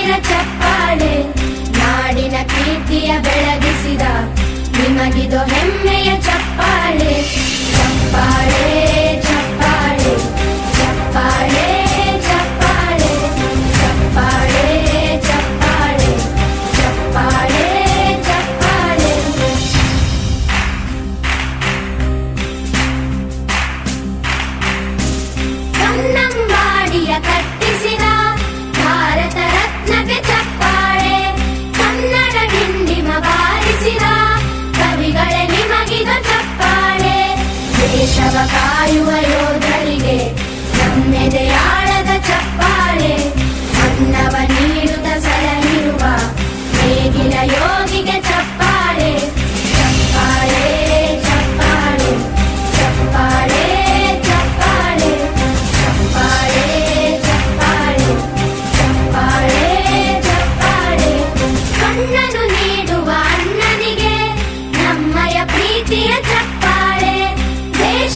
ಸಾವಿರ ಚಪ್ಪಾಳೆ, ನಾಡಿನ ಕೀರ್ತಿಯ ಬೆಳಗಿಸಿದ ನಿಮಗಿದು ಹೆಮ್ಮೆಯ ಚಪ್ಪಾಳೆ. ಚಪ್ಪಾಳೆ ಚಪ್ಪಾಳೆ ಚಪ್ಪಾಳೆ ಚಪ್ಪಾಳೆ ಚಪ್ಪಾಳೆ ಚಪ್ಪಾಳೆ ಚಪ್ಪಾಳೆ ಚಪ್ಪಾಳೆ. ಕನ್ನಂಬಾಡಿಯ ಕಟ್ಟಿಸಿದ ಭಾರತ ರತ್ನಕ್ಕೆ ಚಪ್ಪಾಳೆ, ಕನ್ನಡ ಡಿಂಡಿಮ ಬಾರಿಸಿದ ಕವಿಗಳೇ ನಿಮಗಿದು ಚಪ್ಪಾಳೆ. ದೇಶವ ಕಾಯುವ ಯೋಧರಿಗೆ ನಮ್ಮೆದೆಯ